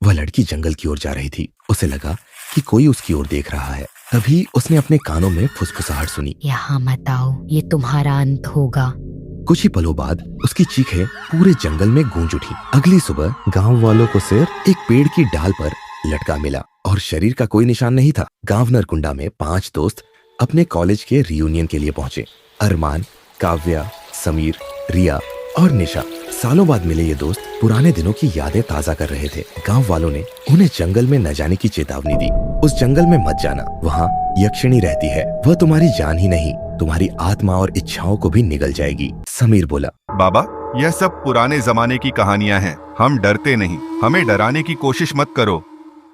वह लड़की जंगल की ओर जा रही थी। उसे लगा कि कोई उसकी ओर देख रहा है। तभी उसने अपने कानों में फुसफुसाहट सुनी, यहाँ मत आओ, ये तुम्हारा अंत होगा। कुछ ही पलों बाद उसकी चीखें पूरे जंगल में गूंज उठी। अगली सुबह गांव वालों को सिर एक पेड़ की डाल पर लटका मिला और शरीर का कोई निशान नहीं था। गांव नरकुंडा में 5 दोस्त अपने कॉलेज के रियूनियन के लिए पहुंचे। अरमान, काव्या, समीर, रिया और निशा। सालों बाद मिले ये दोस्त पुराने दिनों की यादें ताजा कर रहे थे। गांव वालों ने उन्हें जंगल में न जाने की चेतावनी दी। उस जंगल में मत जाना, वहाँ यक्षिणी रहती है। वह तुम्हारी जान ही नहीं, तुम्हारी आत्मा और इच्छाओं को भी निगल जाएगी। समीर बोला, बाबा, यह सब पुराने जमाने की कहानियाँ हैं। हम डरते नहीं, हमें डराने की कोशिश मत करो।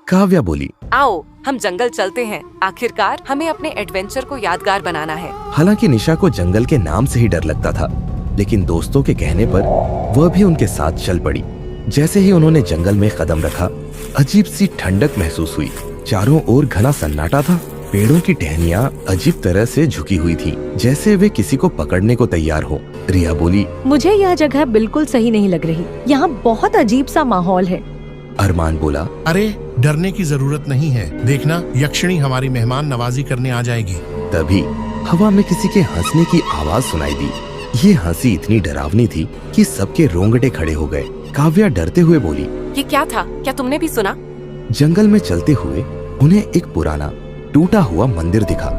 काव्या बोली, आओ हम जंगल चलते हैं। आखिरकार हमें अपने एडवेंचर को यादगार बनाना है। हालांकि निशा को जंगल के नाम से ही डर लगता था, लेकिन दोस्तों के कहने पर वह भी उनके साथ चल पड़ी। जैसे ही उन्होंने जंगल में कदम रखा, अजीब सी ठंडक महसूस हुई। चारों ओर घना सन्नाटा था। पेड़ों की टहनियाँ अजीब तरह से झुकी हुई थी, जैसे वे किसी को पकड़ने को तैयार हो। रिया बोली, मुझे यह जगह बिल्कुल सही नहीं लग रही। यहाँ बहुत अजीब सा माहौल है। अरमान बोला, अरे डरने की जरूरत नहीं है, देखना यक्षिणी हमारी मेहमान नवाजी करने आ जाएगी। तभी हवा में किसी के हंसने की आवाज सुनाई दी। ये हंसी इतनी डरावनी थी कि सबके रोंगटे खड़े हो गए। काव्या डरते हुए बोली, ये क्या था? क्या तुमने भी सुना? जंगल में चलते हुए उन्हें एक पुराना टूटा हुआ मंदिर दिखा।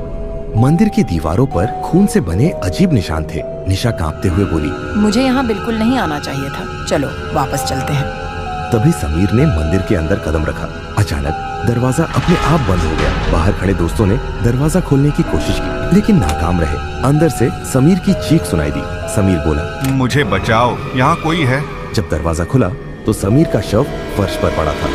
मंदिर की दीवारों पर खून से बने अजीब निशान थे। निशा कांपते हुए बोली, मुझे यहाँ बिल्कुल नहीं आना चाहिए था। चलो वापस चलते हैं। तभी समीर ने मंदिर के अंदर कदम रखा। अचानक दरवाजा अपने आप बंद हो गया। बाहर खड़े दोस्तों ने दरवाजा खोलने की कोशिश की, लेकिन नाकाम रहे। अंदर से समीर की चीख सुनाई दी। समीर बोला, मुझे बचाओ, यहाँ कोई है। जब दरवाजा खुला तो समीर का शव फर्श पर पड़ा था।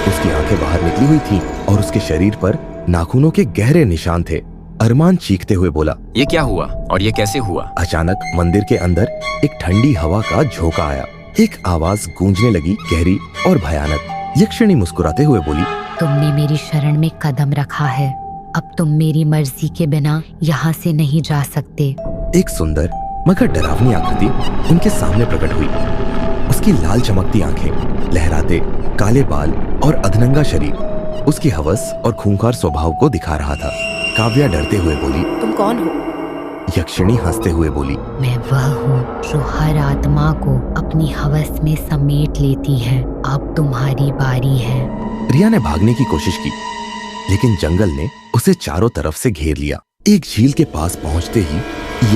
उसकी आंखें बाहर निकली हुई थी और उसके शरीर पर नाखूनों के गहरे निशान थे। अरमान चीखते हुए बोला, ये क्या हुआ और ये कैसे हुआ? अचानक मंदिर के अंदर एक ठंडी हवा का झोंका आया। एक आवाज गूंजने लगी, गहरी और भयानक। यक्षिणी मुस्कुराते हुए बोली, तुमने मेरी शरण में कदम रखा है, अब तुम मेरी मर्जी के बिना यहाँ से नहीं जा सकते। एक सुंदर मगर डरावनी आकृति उनके सामने प्रकट हुई। उसकी लाल चमकती आंखें, लहराते काले बाल और अधनंगा शरीर उसकी हवस और खूंखार स्वभाव को दिखा रहा था। काव्या डरते हुए बोली, तुम कौन हो? यक्षिणी हंसते हुए बोली, मैं वह हूँ जो हर आत्मा को अपनी हवस में समेट लेती है। अब तुम्हारी बारी है। रिया ने भागने की कोशिश की, लेकिन जंगल ने उसे चारों तरफ से घेर लिया। एक झील के पास पहुंचते ही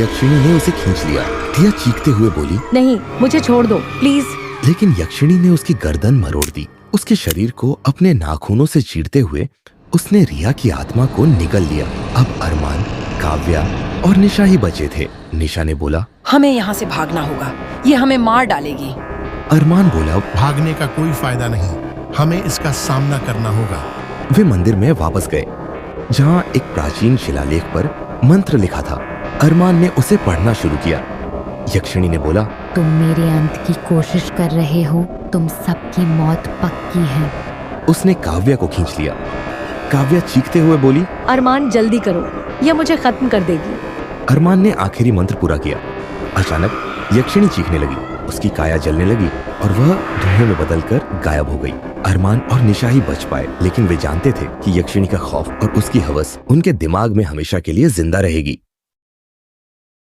यक्षिणी ने उसे खींच लिया। रिया चीखते हुए बोली, नहीं, मुझे छोड़ दो प्लीज। लेकिन यक्षिणी ने उसकी गर्दन मरोड़ दी। उसके शरीर को अपने नाखूनों से चीरते हुए उसने रिया की आत्मा को निगल लिया। अब अरमान, काव्या और निशा ही बचे थे। निशा ने बोला, हमें यहाँ से भागना होगा, ये हमें मार डालेगी। अरमान बोला, भागने का कोई फायदा नहीं, हमें इसका सामना करना होगा। वे मंदिर में वापस गए, जहाँ एक प्राचीन शिलालेख पर मंत्र लिखा था। अरमान ने उसे पढ़ना शुरू किया। यक्षिणी ने बोला, तुम मेरे अंत की कोशिश कर रहे हो, तुम सबकी मौत पक्की है। उसने काव्या को खींच लिया। काव्या चीखते हुए बोली, अरमान जल्दी करो, यह मुझे खत्म कर देगी। अरमान ने आखिरी मंत्र पूरा किया। अचानक यक्षिणी चीखने लगी, उसकी काया जलने लगी और वह धुएं में बदलकर गायब हो गई। अरमान और निशा ही बच पाए, लेकिन वे जानते थे कि यक्षिणी का खौफ और उसकी हवस उनके दिमाग में हमेशा के लिए जिंदा रहेगी।